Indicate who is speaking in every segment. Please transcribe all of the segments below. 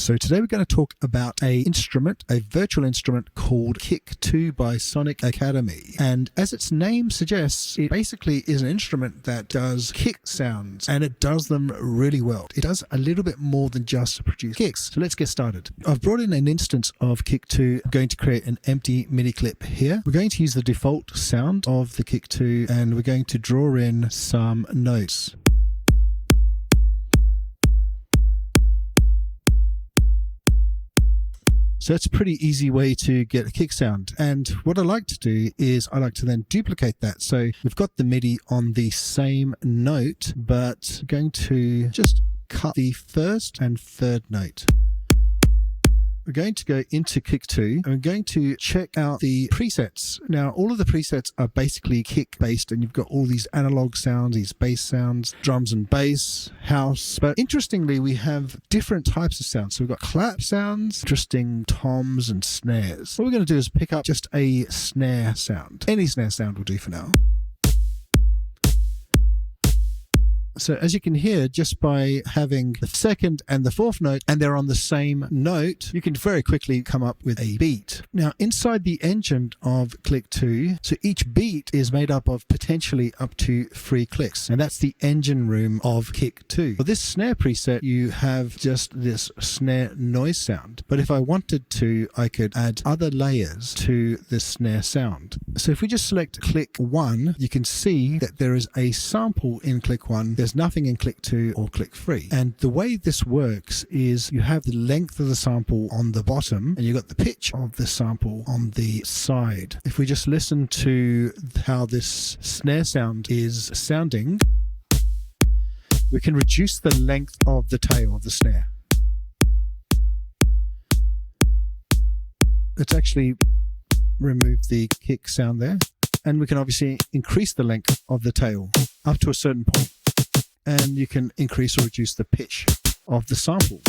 Speaker 1: So today we're going to talk about a virtual instrument called Kick2 by Sonic Academy. And as its name suggests, it basically is an instrument that does kick sounds, and it does them really well. It does a little bit more than just produce kicks. So let's get started. I've brought in an instance of Kick2. I'm going to create an empty MIDI clip here. We're going to use the default sound of the Kick2, and we're going to draw in some notes. So it's a pretty easy way to get a kick sound. And what I like to do is I like to then duplicate that. So we've got the MIDI on the same note, but I'm going to just cut the first and third note. We're going to go into Kick2 and we're going to check out the presets. Now, all of the presets are basically kick based, and you've got all these analog sounds, these bass sounds, drums and bass, house. But interestingly, we have different types of sounds. So we've got clap sounds, interesting toms and snares. What we're going to do is pick up just a snare sound. Any snare sound will do for now. So as you can hear, just by having the second and the fourth note, and they're on the same note, you can very quickly come up with a beat. Now, inside the engine of Kick2, so each beat is made up of potentially up to 3 clicks, and that's the engine room of Kick2. For this snare preset, you have just this snare noise sound. But if I wanted to, I could add other layers to the snare sound. So if we just select click 1, you can see that there is a sample in click 1. There's nothing in click 2 or click 3. And the way this works is you have the length of the sample on the bottom, and you've got the pitch of the sample on the side. If we just listen to how this snare sound is sounding, we can reduce the length of the tail of the snare. Let's actually remove the kick sound there, and we can obviously increase the length of the tail up to a certain point. And you can increase or reduce the pitch of the sample.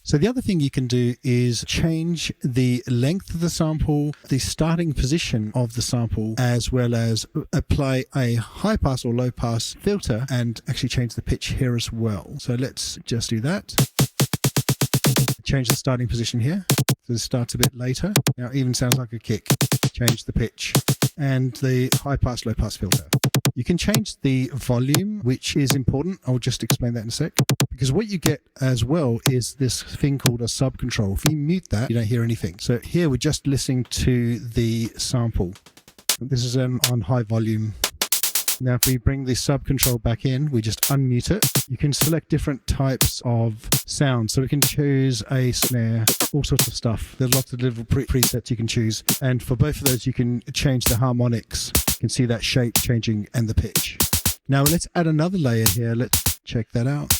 Speaker 1: So the other thing you can do is change the length of the sample, the starting position of the sample, as well as apply a high pass or low pass filter and actually change the pitch here as well. So let's just do that. Change the starting position here. So it starts a bit later. Now it even sounds like a kick. Change the pitch and the high pass, low pass filter. You can change the volume, which is important. I'll just explain that in a sec. Because what you get as well is this thing called a sub control. If you mute that, you don't hear anything. So here we're just listening to the sample. This is on high volume. Now if we bring the sub control back in, we just unmute it. You can select different types of sounds. So we can choose a snare, all sorts of stuff. There's lots of little presets you can choose. And for both of those, you can change the harmonics. You can see that shape changing and the pitch. Now let's add another layer here. Let's check that out.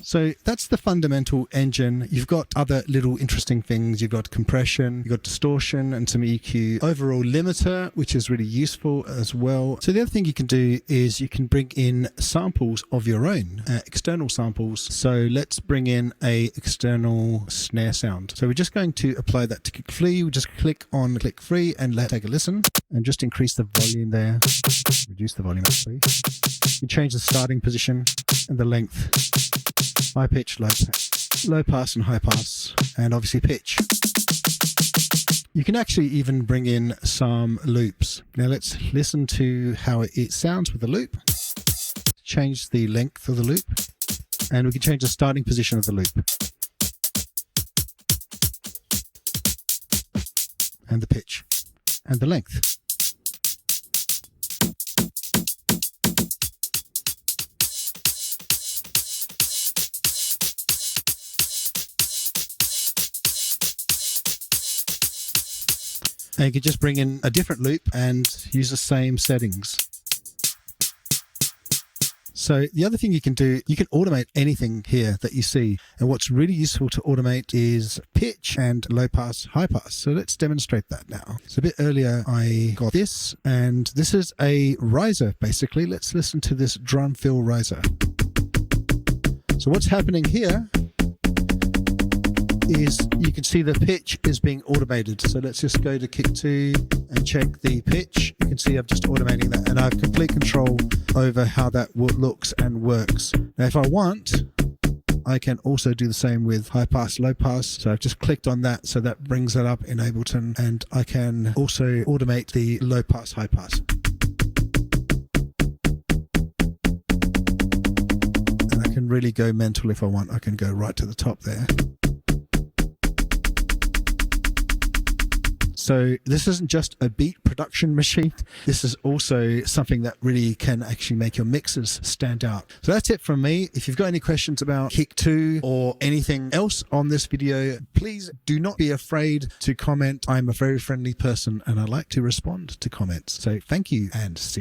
Speaker 1: So that's the fundamental engine. You've got other little interesting things. You've got compression, you've got distortion and some EQ. Overall limiter, which is really useful as well. So the other thing you can do is you can bring in samples of your own, external samples. So let's bring in a external snare sound. So we're just going to apply that to Kick 3. We just click on Kick 3 and let's take a listen and just increase the volume there. Reduce the volume actually. You change the starting position and the length. High pitch, low pass and high pass, and obviously pitch. You can actually even bring in some loops. Now let's listen to how it sounds with the loop. Change the length of the loop, and we can change the starting position of the loop. And the pitch, and the length. And you could just bring in a different loop and use the same settings. So the other thing you can do, you can automate anything here that you see. And what's really useful to automate is pitch and low pass, high pass. So let's demonstrate that now. So a bit earlier I got this, and this is a riser basically. Let's listen to this drum fill riser. So what's happening here is you can see the pitch is being automated. So let's just go to Kick2 and check the pitch. You can see I'm just automating that, and I have complete control over how that looks and works. Now if I want, I can also do the same with high pass, low pass. So I've just clicked on that, so that brings it up in Ableton, and I can also automate the low pass, high pass. And I can really go mental if I want. I can go right to the top there. So this isn't just a beat production machine. This is also something that really can actually make your mixes stand out. So that's it from me. If you've got any questions about Kick2 or anything else on this video, please do not be afraid to comment. I'm a very friendly person and I like to respond to comments. So thank you and see you.